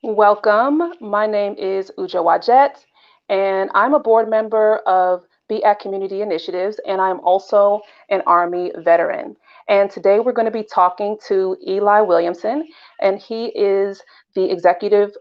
Welcome. My name is Uja Wajet, and I'm a board member of Be at Community Initiatives, and I'm also an Army veteran. And today we're going to be talking to Eli Williamson, and he is the executive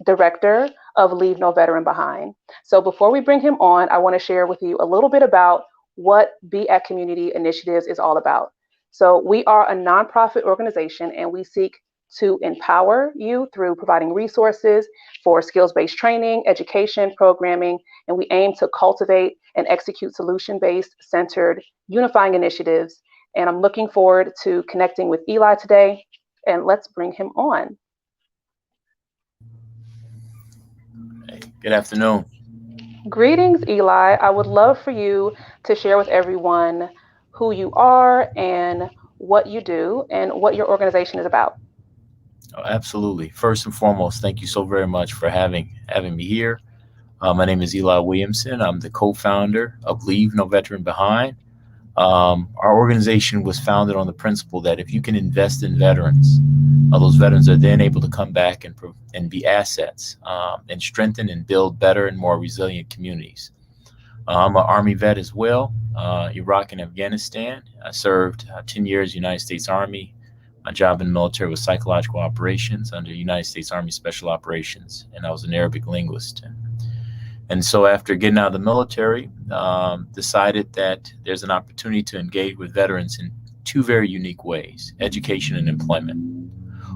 director of Leave No Veteran Behind. So before we bring him on, I want to share with you a little bit about what Be at Community Initiatives is all about. So we are a nonprofit organization, and we seek to empower you through providing resources for skills based training, education, programming, and we aim to cultivate and execute solution based, centered, unifying initiatives. And I'm looking forward to connecting with Eli today, and let's bring him on. Hey, good afternoon. Greetings, Eli. I would love for you to share with everyone who you are and what you do and what your organization is about. Oh, absolutely. First and foremost, thank you so very much for having me here. My name is Eli Williamson. I'm the co-founder of Leave No Veteran Behind. Our organization was founded on the principle that if you can invest in veterans, those veterans are then able to come back and be assets and strengthen and build better and more resilient communities. I'm an Army vet as well, Iraq and Afghanistan. I served 10 years United States Army. My job in the military was psychological operations under United States Army Special Operations, and I was an Arabic linguist. And so after getting out of the military, decided that there's an opportunity to engage with veterans in two very unique ways: education and employment.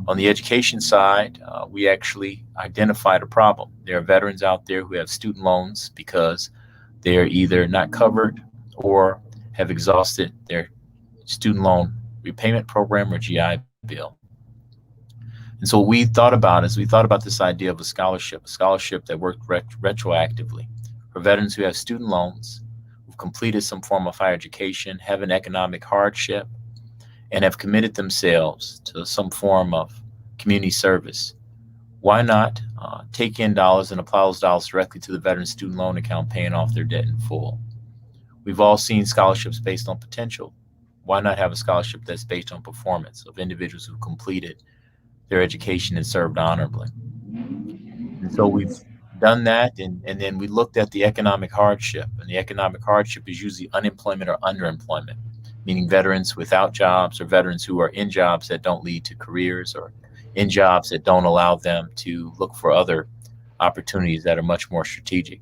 On the education side, we actually identified a problem. There are veterans out there who have student loans because they're either not covered or have exhausted their student loan repayment program or GI Bill. And so what we thought about is we thought about this idea of a scholarship that worked retroactively for veterans who have student loans, who've completed some form of higher education, have an economic hardship, and have committed themselves to some form of community service. Why not take in dollars and apply those dollars directly to the veteran student loan account, paying off their debt in full? We've all seen scholarships based on potential. Why not have a scholarship that's based on performance of individuals who've completed their education and served honorably? And so we've done that, and then we looked at the economic hardship, and the economic hardship is usually unemployment or underemployment, meaning veterans without jobs or veterans who are in jobs that don't lead to careers or in jobs that don't allow them to look for other opportunities that are much more strategic.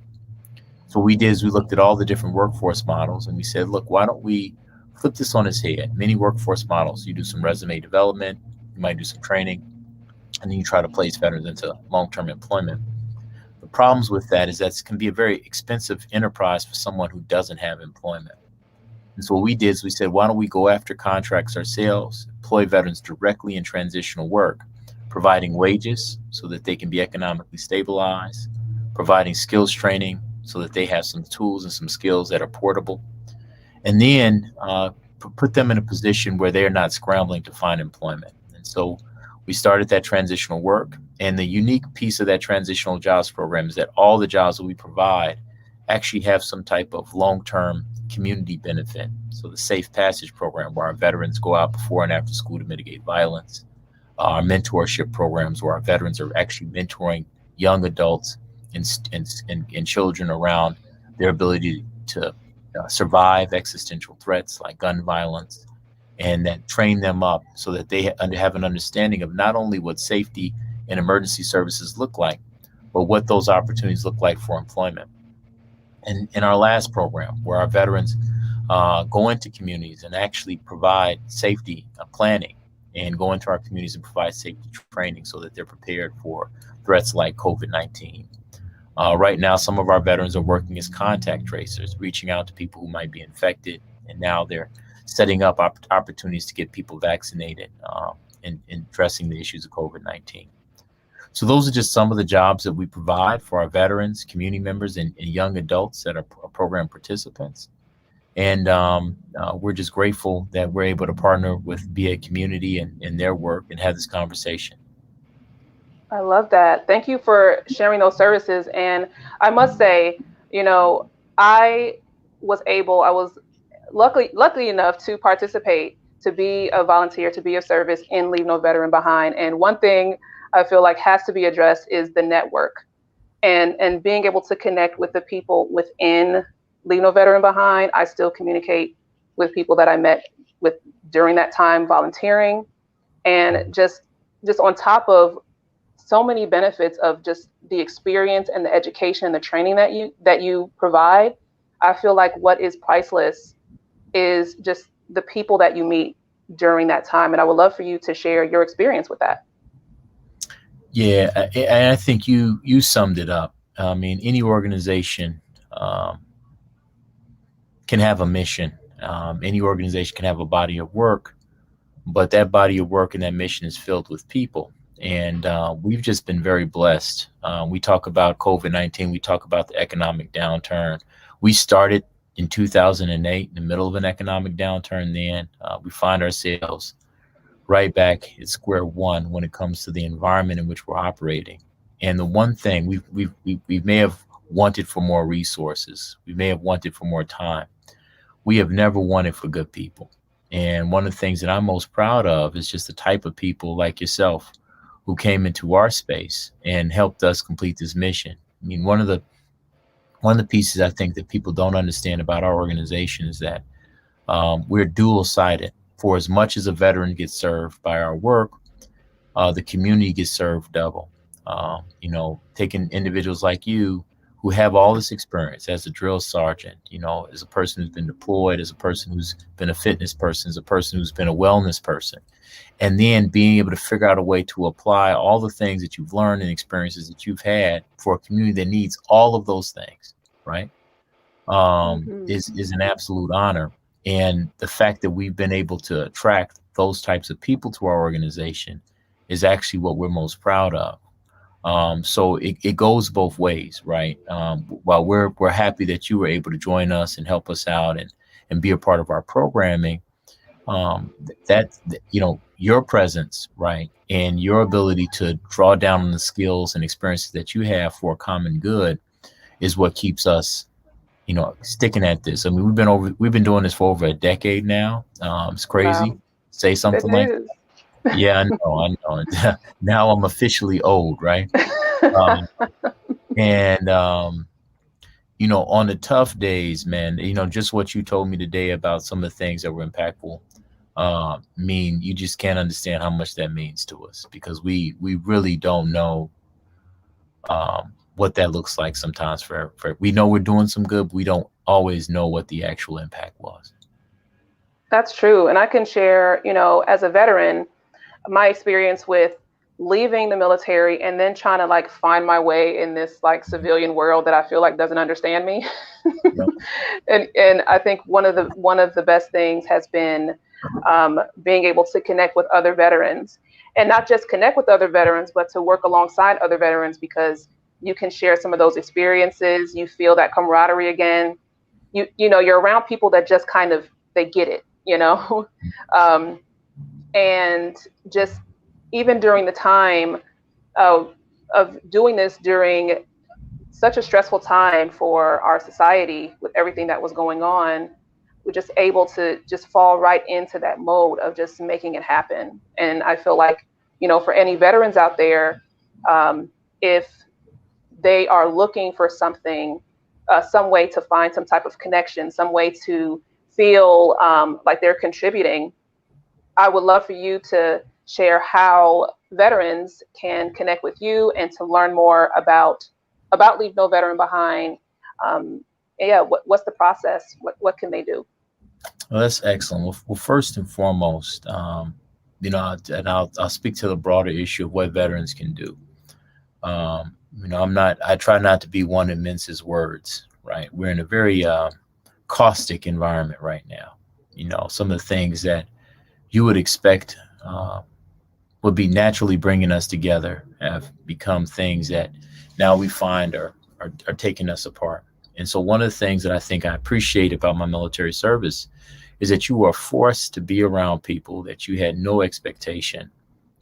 So what we did is we looked at all the different workforce models and we said, look, why don't we flip this on its head? Many workforce models, you do some resume development, you might do some training, and then you try to place veterans into long-term employment. The problems with that is that it can be a very expensive enterprise for someone who doesn't have employment. And so what we did is we said, why don't we go after contracts ourselves, employ veterans directly in transitional work, providing wages so that they can be economically stabilized, providing skills training so that they have some tools and some skills that are portable, and then put them in a position where they're not scrambling to find employment. And so we started that transitional work. And the unique piece of that transitional jobs program is that all the jobs that we provide actually have some type of long-term community benefit. So the Safe Passage program, where our veterans go out before and after school to mitigate violence, our mentorship programs, where our veterans are actually mentoring young adults and children around their ability to survive existential threats like gun violence, and then train them up so that they have an understanding of not only what safety and emergency services look like, but what those opportunities look like for employment. And in our last program, where our veterans go into communities and actually provide safety planning and go into our communities and provide safety training so that they're prepared for threats like COVID-19. Right now, some of our veterans are working as contact tracers, reaching out to people who might be infected, and now they're setting up opportunities to get people vaccinated and addressing the issues of COVID-19. So those are just some of the jobs that we provide for our veterans, community members, and young adults that are program participants. And we're just grateful that we're able to partner with BA Community and their work and have this conversation. I love that. Thank you for sharing those services. And I must say, you know, I I was lucky enough to participate, to be a volunteer, to be of service in Leave No Veteran Behind. And one thing I feel like has to be addressed is the network, and being able to connect with the people within Leave No Veteran Behind. I still communicate with people that I met with during that time volunteering, and just on top of so many benefits of just the experience and the education and the training that you provide. I feel like what is priceless is just the people that you meet during that time, and I would love for you to share your experience with that. Yeah, I think you summed it up. I mean, any organization um, can have a mission. Any organization can have a body of work, but that body of work and that mission is filled with people. And we've just been very blessed. We talk about COVID-19, we talk about the economic downturn. We started in 2008, in the middle of an economic downturn. Then we find ourselves right back at square one when it comes to the environment in which we're operating. And the one thing we may have wanted for more resources, we may have wanted for more time, we have never wanted for good people. And one of the things that I'm most proud of is just the type of people like yourself who came into our space and helped us complete this mission. I mean, one of the pieces I think that people don't understand about our organization is that we're dual sided. For as much as a veteran gets served by our work, the community gets served double. Taking individuals like you who have all this experience as a drill sergeant, as a person who's been deployed, as a person who's been a fitness person, as a person who's been a wellness person, and then being able to figure out a way to apply all the things that you've learned and experiences that you've had for a community that needs all of those things, right? Hmm. Is an absolute honor. And the fact that we've been able to attract those types of people to our organization is actually what we're most proud of. So it goes both ways, right? While we're happy that you were able to join us and help us out and be a part of our programming, your presence, right, and your ability to draw down on the skills and experiences that you have for a common good is what keeps us sticking at this. I mean, we've been doing this for over a decade now. It's crazy. Wow, Say it something like, is. yeah, I know. Now I'm officially old, right? Um, and on the tough days, man, just what you told me today about some of the things that were impactful. Mean you just can't understand how much that means to us because we really don't know what that looks like sometimes for we know we're doing some good, but we don't always know what the actual impact was. That's true. And I can share, as a veteran, my experience with leaving the military and then trying to like find my way in this like civilian world that I feel like doesn't understand me. Yep. And I think one of the best things has been being able to connect with other veterans, and not just connect with other veterans, but to work alongside other veterans because you can share some of those experiences. You feel that camaraderie again. You're around people that just kind of they get it. um, and just even during the time of doing this during such a stressful time for our society with everything that was going on, we're just able to just fall right into that mode of just making it happen. And I feel like, for any veterans out there, if they are looking for something, some way to find some type of connection, some way to feel like they're contributing, I would love for you to share how veterans can connect with you and to learn more about Leave No Veteran Behind. Yeah, what's the process? What can they do? Well, that's excellent. Well, first and foremost, and I'll speak to the broader issue of what veterans can do. I try not to be one that minces words, right? We're in a very caustic environment right now. Some of the things that you would expect would be naturally bringing us together have become things that now we find are taking us apart. And so one of the things that I think I appreciate about my military service is that you are forced to be around people that you had no expectation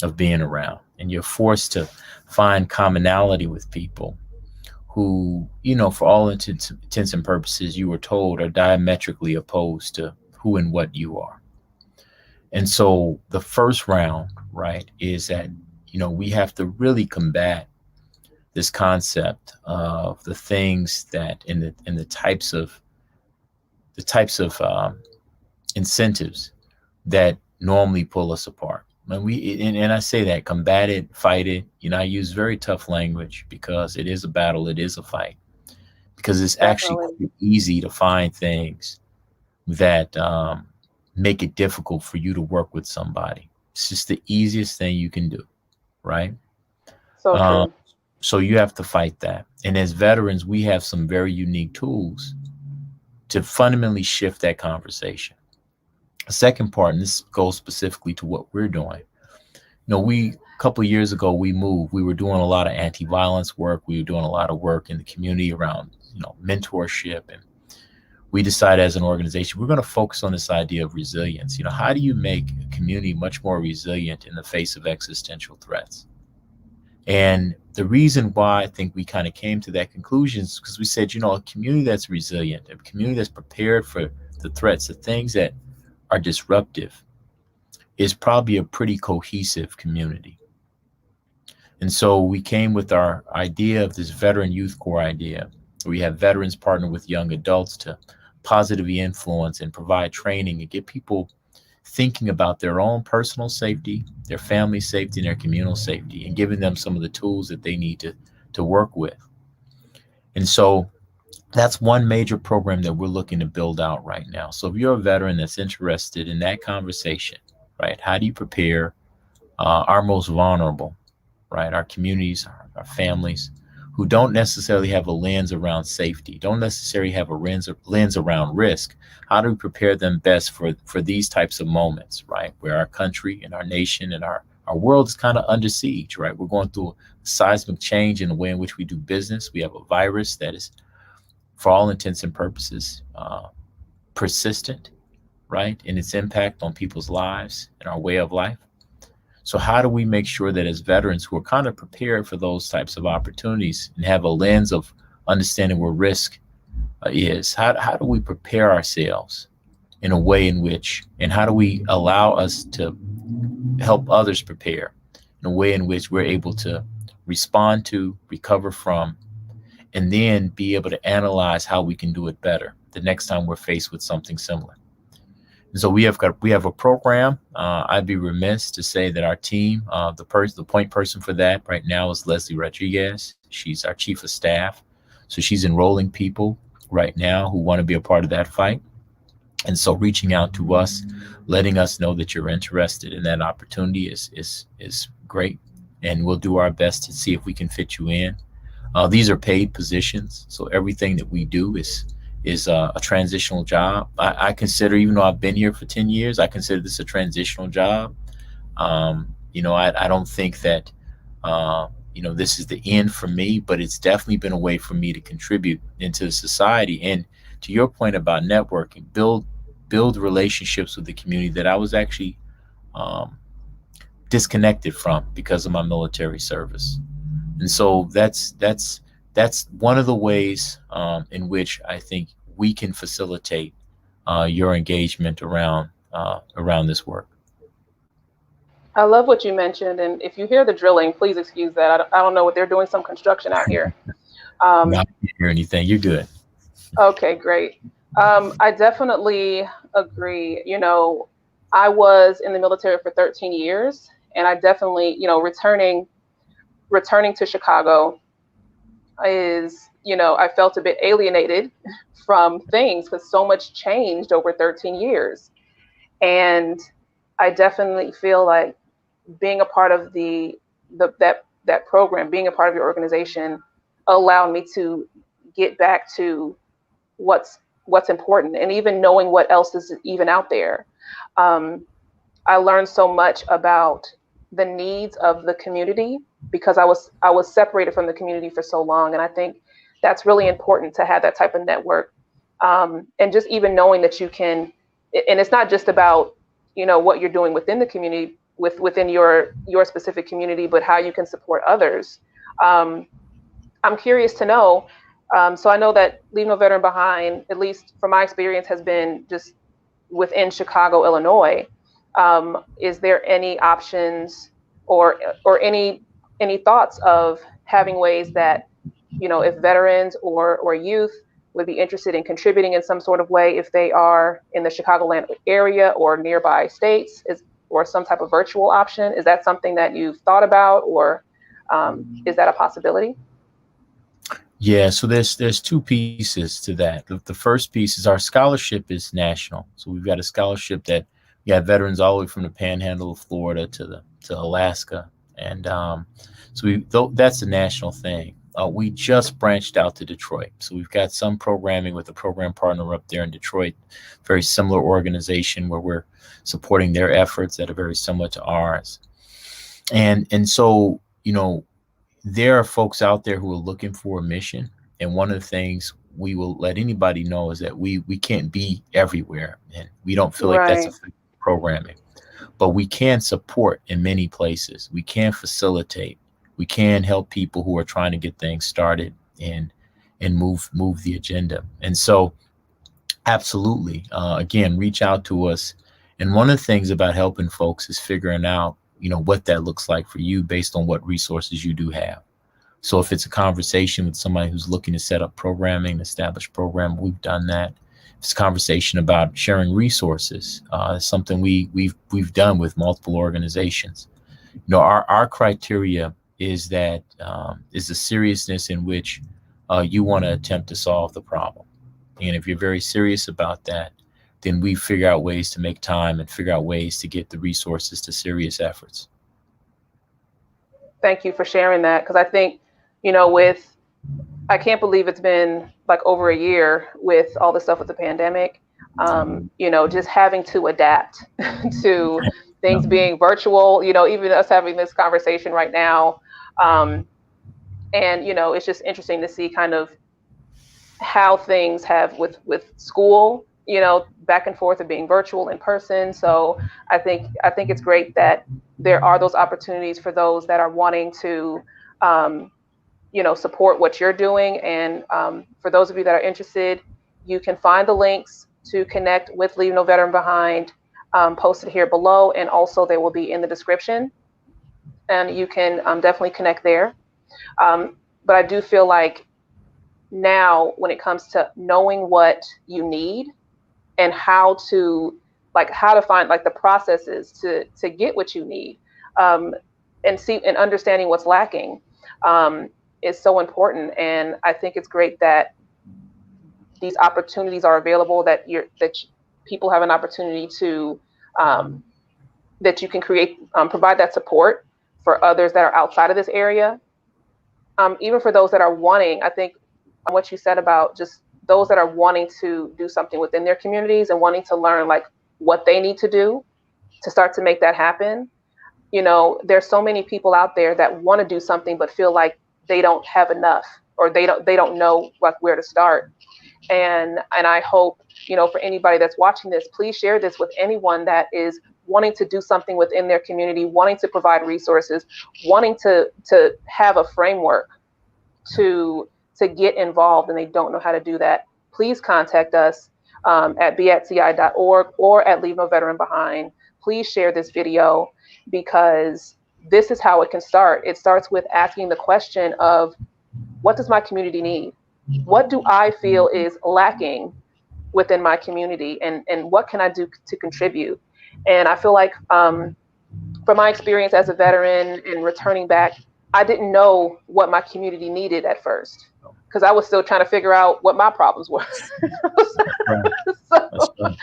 of being around. And you're forced to find commonality with people who, for all intents and purposes, you were told are diametrically opposed to who and what you are. And so the first round, right, is that we have to really combat this concept of the things that in the types of incentives that normally pull us apart. And I say that combat it, fight it. I use very tough language because it is a battle, it is a fight. Because it's actually Definitely. quite easy to find things that make it difficult for you to work with somebody. It's just the easiest thing you can do, right? So Um, true. so you have to fight that. And as veterans, we have some very unique tools to fundamentally shift that conversation. The second part, and this goes specifically to what we're doing. We a couple of years ago we moved. We were doing a lot of anti-violence work. We were doing a lot of work in the community around mentorship, and we decided as an organization we're going to focus on this idea of resilience. How do you make a community much more resilient in the face of existential threats? And the reason why I think we kind of came to that conclusion is because we said, a community that's resilient, a community that's prepared for the threats, the things that are disruptive, is probably a pretty cohesive community. And so we came with our idea of this veteran youth core idea. We have veterans partner with young adults to positively influence and provide training and get people thinking about their own personal safety, their family safety, and their communal safety, and giving them some of the tools that they need to work with. And so that's one major program that we're looking to build out right now. So if you're a veteran that's interested in that conversation, right, how do you prepare our most vulnerable, right, our communities, our families, who don't necessarily have a lens around safety, don't necessarily have a lens around risk? How do we prepare them best for these types of moments, right, where our country and our nation and our world is kind of under siege, right? We're going through a seismic change in the way in which we do business. We have a virus that is, for all intents and purposes, persistent, right, in its impact on people's lives and our way of life. So how do we make sure that as veterans who are kind of prepared for those types of opportunities and have a lens of understanding where risk is, how do we prepare ourselves in a way in which, and how do we allow us to help others prepare in a way in which we're able to respond to, recover from, and then be able to analyze how we can do it better the next time we're faced with something similar. And so we have a program. I'd be remiss to say that our team, the point person for that right now is Leslie Rodriguez. She's our chief of staff, so she's enrolling people right now who want to be a part of that fight. And so reaching out to us, letting us know that you're interested in that opportunity is great, and we'll do our best to see if we can fit you in. These are paid positions, so everything that we do is a transitional job. I consider, even though I've been here for 10 years, I consider this a transitional job. I don't think that, this is the end for me, but it's definitely been a way for me to contribute into society. And to your point about networking, build relationships with the community that I was actually um, disconnected from because of my military service. And so that's one of the ways in which I think we can facilitate your engagement around this work. I love what you mentioned, and if you hear the drilling, please excuse that. I don't know what they're doing. Some construction out here. Um, Not hear anything. You're good. okay, great. I definitely agree. I was in the military for 13 years, and I definitely, returning to Chicago is, I felt a bit alienated from things because so much changed over 13 years. And I definitely feel like being a part of that program, being a part of your organization allowed me to get back to what's what's important and even knowing what else is even out there. Um, I learned so much about the needs of the community because I was separated from the community for so long, and I think that's really important to have that type of network, and just even knowing that you can, and it's not just about what you're doing within the community within your specific community, but how you can support others. Um, I'm curious to know. So I know that Leave No Veteran Behind, at least from my experience, has been just within Chicago, Illinois. Is there any options or any thoughts of having ways that, if veterans or youth would be interested in contributing in some sort of way if they are in the Chicagoland area or nearby states, or some type of virtual option. Is that something that you've thought about, or is that a possibility? Yeah, so there's two pieces to that. The first piece is our scholarship is national. So we've got a scholarship that we got veterans all the way from the Panhandle of Florida to Alaska, and so that's a national thing. We just branched out to Detroit, so we've got some programming with a program partner up there in Detroit, very similar organization where we're supporting their efforts that are very similar to ours, and so there are folks out there who are looking for a mission. And one of the things we will let anybody know is that we can't be everywhere, and we don't feel like that's Right. effective programming. But we can support in many places. We can facilitate. We can help people who are trying to get things started and move the agenda. And so, absolutely, again, reach out to us. And one of the things about helping folks is figuring out what that looks like for you based on what resources you do have. So if it's a conversation with somebody who's looking to set up programming, establish program, we've done that. If it's a conversation about sharing resources, something we've done with multiple organizations. Our criteria is that is the seriousness in which you want to attempt to solve the problem. And if you're very serious about that, then we figure out ways to make time and figure out ways to get the resources to serious efforts. Thank you for sharing that, because I think, with I can't believe it's been like over a year with all the stuff with the pandemic. Just having to adapt to Yeah. things being virtual. Even us having this conversation right now, and it's just interesting to see kind of how things have with school, back and forth of being virtual in person. So I think it's great that there are those opportunities for those that are wanting to um, support what you're doing. And for those of you that are interested, you can find the links to connect with Leave No Veteran Behind posted here below, and also they will be in the description, and you can definitely connect there. But I do feel like now, when it comes to knowing what you need and how to find like the processes to get what you need, um, and understanding what's lacking, um, is so important. And I think it's great that these opportunities are available, that people have an opportunity to, um, that you can provide that support for others that are outside of this area. Even for those that are wanting, I think what you said about just those that are wanting to do something within their communities and wanting to learn like what they need to do to start to make that happen. There's so many people out there that want to do something but feel like they don't have enough, or they don't know like where to start. And I hope, for anybody that's watching this, please share this with anyone that is wanting to do something within their community, wanting to provide resources, wanting to have a framework to get involved, and they don't know how to do that. Please contact us at beatci.org or at Leave No Veteran Behind. Please share this video, because this is how it can start. It starts with asking the question of, what does my community need? What do I feel is lacking within my community, and what can I do to contribute? And I feel like, from my experience as a veteran and returning back, I didn't know what my community needed at first, because I was still trying to figure out what my problems were. Right. That's So right.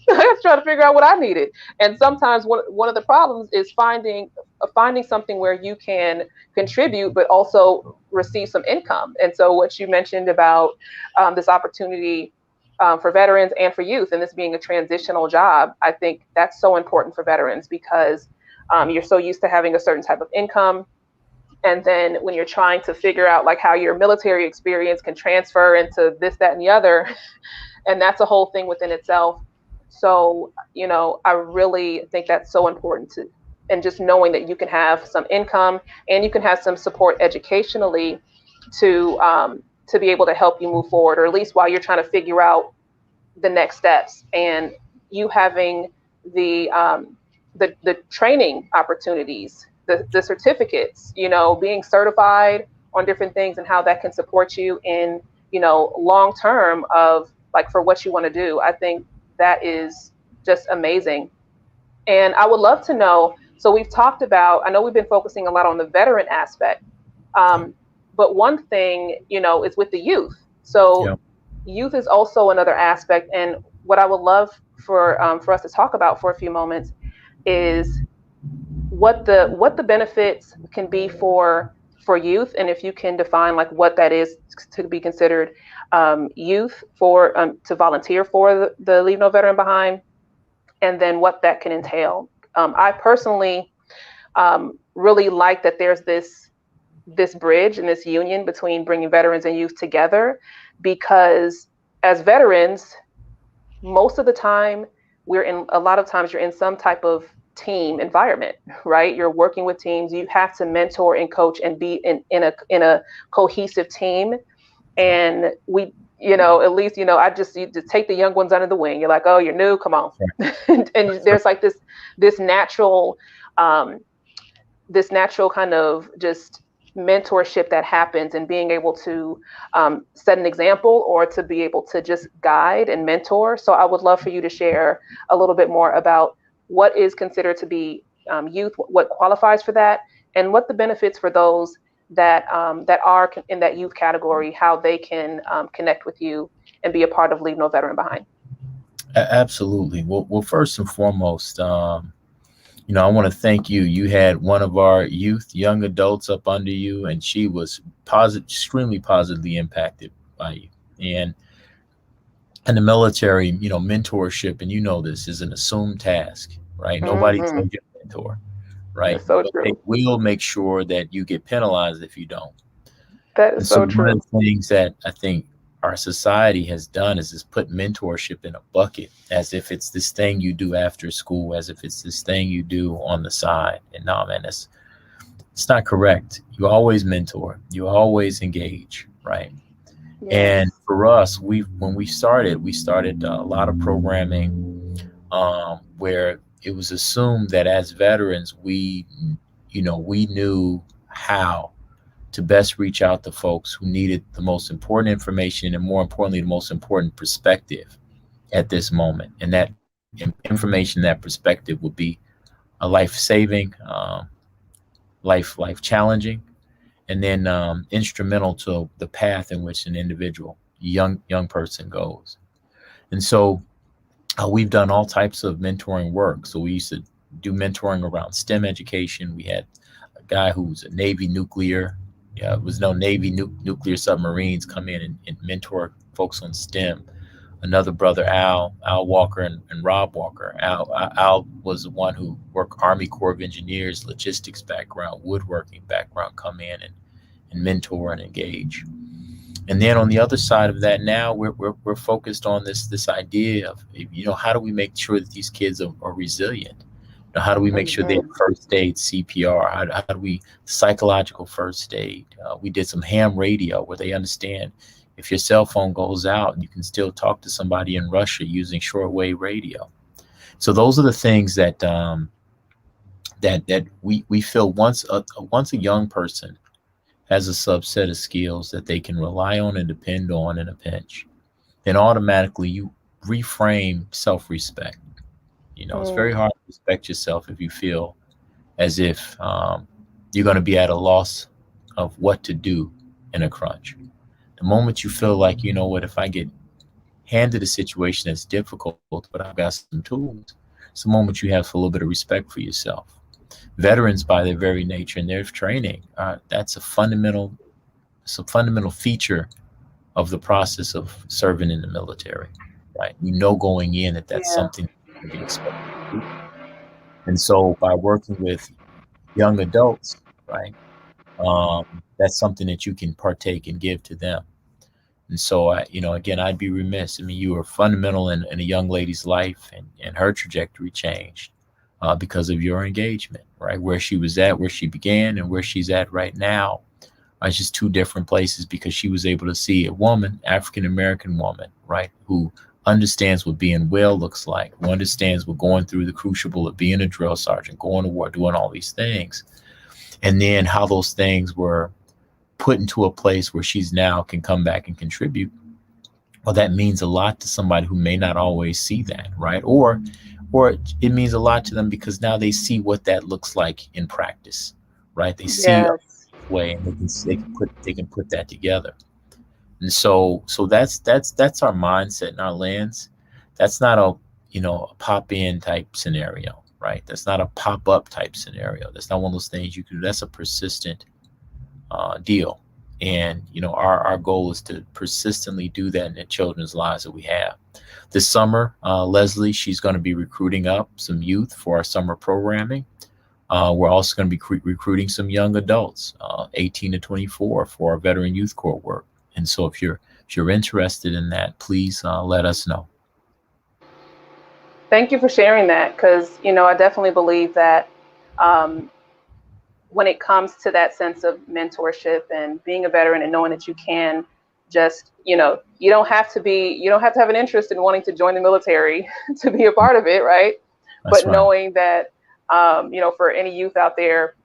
I was trying to figure out what I needed. And sometimes one of the problems is finding something where you can contribute but also receive some income. And so what you mentioned about this opportunity for veterans and for youth, and this being a transitional job, I think that's so important for veterans, because you're so used to having a certain type of income. And then when you're trying to figure out like how your military experience can transfer into this, that, and the other, and that's a whole thing within itself. So, I really think that's so important and just knowing that you can have some income and you can have some support educationally to be able to help you move forward, or at least while you're trying to figure out the next steps. And you having the training opportunities the certificates, being certified on different things and how that can support you in, long term of like for what you want to do. I think that is just amazing. And I would love to know. So we've talked about, I know we've been focusing a lot on the veteran aspect, Yeah. but one thing, is with the youth. So Yeah. youth is also another aspect. And what I would love for us to talk about for a few moments is what the benefits can be for youth, and if you can define like what that is to be considered youth for to volunteer for the Leave No Veteran Behind, and then what that can entail. I personally really like that there's this bridge and this union between bringing veterans and youth together, because as veterans, most of the time we're in a lot of times you're in some type of team environment, right? You're working with teams, you have to mentor and coach and be in a cohesive team. And we, at least, I just you to take the young ones under the wing. You're like, oh, you're new, come on. And there's like this natural um this natural kind of just mentorship that happens, and being able to set an example or to be able to just guide and mentor. So I would love for you to share a little bit more about what is considered to be youth, what qualifies for that, and what the benefits for those that are in that youth category, how they can connect with you and be a part of Leave No Veteran Behind. Absolutely. Well, first and foremost, I want to thank you. You had one of our young adults up under you, and she was extremely positively impacted by you. And in the military, mentorship, and this is an assumed task, right? Nobody Hmm. tells you to mentor, right? That's so But they true. will make sure that you get penalized if you don't. That is And so so one of true. the things that I think our society has done is put mentorship in a bucket as if it's this thing you do after school, as if it's this thing you do on the side. And no, man, it's not correct. You always mentor, you always engage, right? And Yes. for us, we started a lot of programming where it was assumed that as veterans, we knew how to best reach out to folks who needed the most important information, and more importantly, the most important perspective at this moment. And that information, that perspective would be a life saving, life challenging, and then instrumental to the path in which an individual, young person goes. And so we've done all types of mentoring work. So we used to do mentoring around STEM education. We had a guy who was a Navy nuclear, yeah, it was no Navy nuclear submarines, come in and mentor folks on STEM. Another brother, Al Walker, and Rob Walker. Al was the one who worked Army Corps of Engineers, logistics background, woodworking background, come in and mentor and engage. And then on the other side of that, now we're focused on this idea of, how do we make sure that these kids are resilient? How do we make sure they have Hmm. first aid, CPR? How do we psychological first aid? We did some ham radio where they understand if your cell phone goes out, you can still talk to somebody in Russia using shortwave radio. So those are the things that we feel once a young person has a subset of skills that they can rely on and depend on in a pinch, then automatically you reframe self-respect. It's very Mm. hard to respect yourself if you feel as if you're going to be at a loss of what to do in a crunch. The moment you feel like, what, if I get handed a situation that's difficult, but I've got some tools, it's the moment you have a little bit of respect for yourself. Veterans, by their very nature and their training, that's a fundamental feature of the process of serving in the military, right? Going in that that's Yeah. something that can be expected to do. And so by working with young adults, right, that's something that you can partake and give to them. And so, again, I'd be remiss. I mean, you were fundamental in a young lady's life, and her trajectory changed because of your engagement, right? Where she was at, where she began, and where she's at right now are just two different places, because she was able to see a woman, African American woman, right, who understands what being well looks like, who understands what going through the crucible of being a drill sergeant, going to war, doing all these things. and then how those things were put into a place where she's now can come back and contribute. Well, that means a lot to somebody who may not always see that, right? Or it means a lot to them because now they see what that looks like in practice, right? They see a Yes. way, and they can put that together. And so that's our mindset and our lens. That's not a pop in type scenario, right? That's not a pop up type scenario. That's not one of those things you can do. That's a persistent deal. And our goal is to persistently do that in the children's lives that we have. This summer, Leslie, she's going to be recruiting up some youth for our summer programming. We're also going to be recruiting some young adults, 18 to 24, for our veteran youth court work. And so if you're interested in that, please let us know. Thank you for sharing that because, I definitely believe that um, when it comes to that sense of mentorship and being a veteran and knowing that you can just, you don't have to have an interest in wanting to join the military to be a part of it, right? That's But right. knowing that, for any youth out there,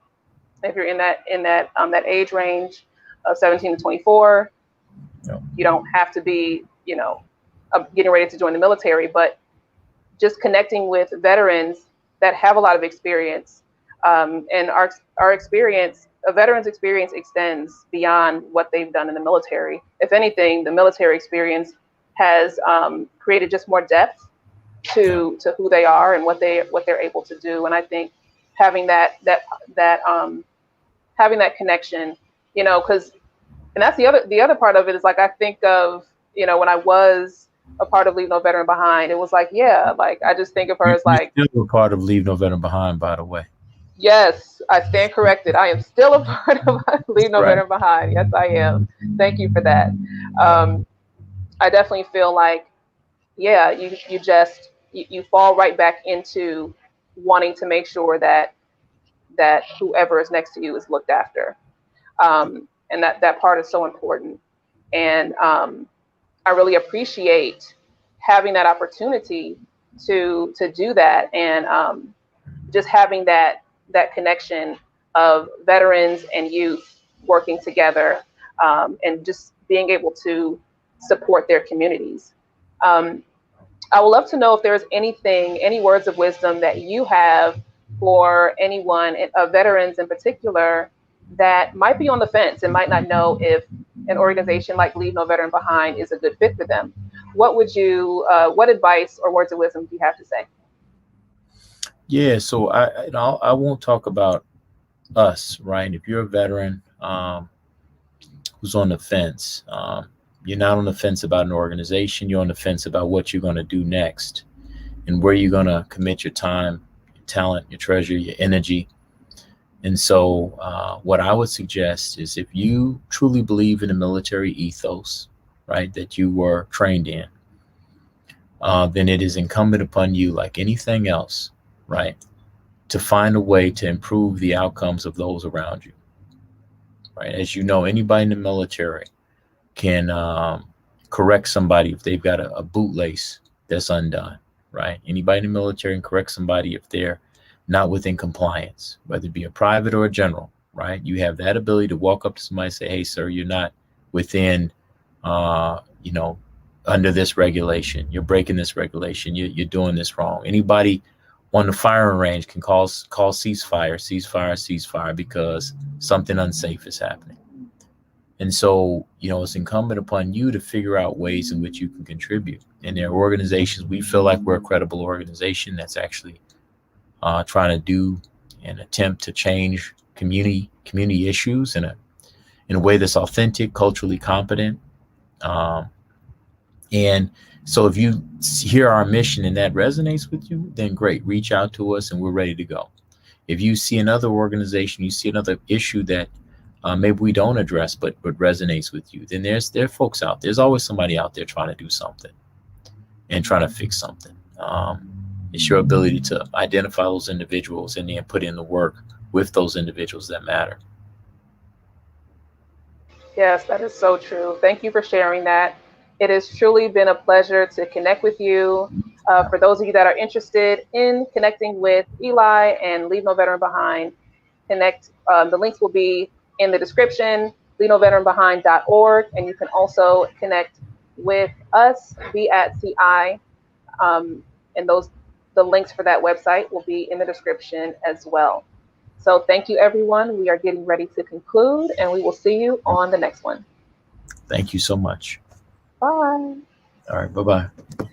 if you're in that age range of 17 to 24, Yep. you don't have to be, getting ready to join the military, but just connecting with veterans that have a lot of experience. And our experience, a veteran's experience extends beyond what they've done in the military. If anything, the military experience has created just more depth Yep. to who they are and what they're able to do. And I think having that having that connection, because and that's the other part of it is like I think of when I was a part of Leave No Veteran Behind, it was like, yeah, like I just think of her You, as you like, still were part of Leave No Veteran Behind, by the way. yes, I stand corrected. I am still a part of Leave No Right. Veteran Behind. Yes, I am. Thank you for that. Um, I definitely feel like, yeah, you fall right back into wanting to make sure that whoever is next to you is looked after, and that part is so important. And I really appreciate having that opportunity to do that, and just having that connection of veterans and youth working together, and just being able to support their communities. Um, I would love to know if there's any words of wisdom that you have for anyone, veterans in particular, that might be on the fence and might not know if an organization like Leave No Veteran Behind is a good fit for them. What advice or words of wisdom do you have to say? Yeah. So I won't talk about us, right? If you're a veteran who's on the fence, you're not on the fence about an organization. You're on the fence about what you're going to do next and where you're going to commit your time, your talent, your treasure, your energy. And so, what I would suggest is if you truly believe in the military ethos, right, that you were trained in, then it is incumbent upon you, like anything else, right, to find a way to improve the outcomes of those around you, right? As you know, anybody in the military can correct somebody if they've got a bootlace that's undone, right? Anybody in the military can correct somebody if they're not within compliance, whether it be a private or a general, right? You have that ability to walk up to somebody and say, "Hey, sir, you're not within, uh, you know, under this regulation. You're breaking this regulation. You're doing this wrong." Anybody on the firing range can call ceasefire, ceasefire, ceasefire because something unsafe is happening. And so, it's incumbent upon you to figure out ways in which you can contribute. And there are organizations, we feel like we're a credible organization that's actually trying to do and attempt to change community issues in a way that's authentic, culturally competent. Um, and so if you hear our mission and that resonates with you, then great, reach out to us and we're ready to go. If you see another organization, you see another issue that maybe we don't address but resonates with you, then there are folks out. There's always somebody out there trying to do something and trying to fix something. It's your ability to identify those individuals and then put in the work with those individuals that matter. Yes, that is so true. Thank you for sharing that. It has truly been a pleasure to connect with you. For those of you that are interested in connecting with Eli and Leave No Veteran Behind, connect. The links will be in the description, leave no veteran behind.org, and you can also connect with us, be at CI, and the links for that website will be in the description as well. So thank you, everyone. We are getting ready to conclude, and we will see you on the next one. Thank you so much. Bye. All right. Bye bye.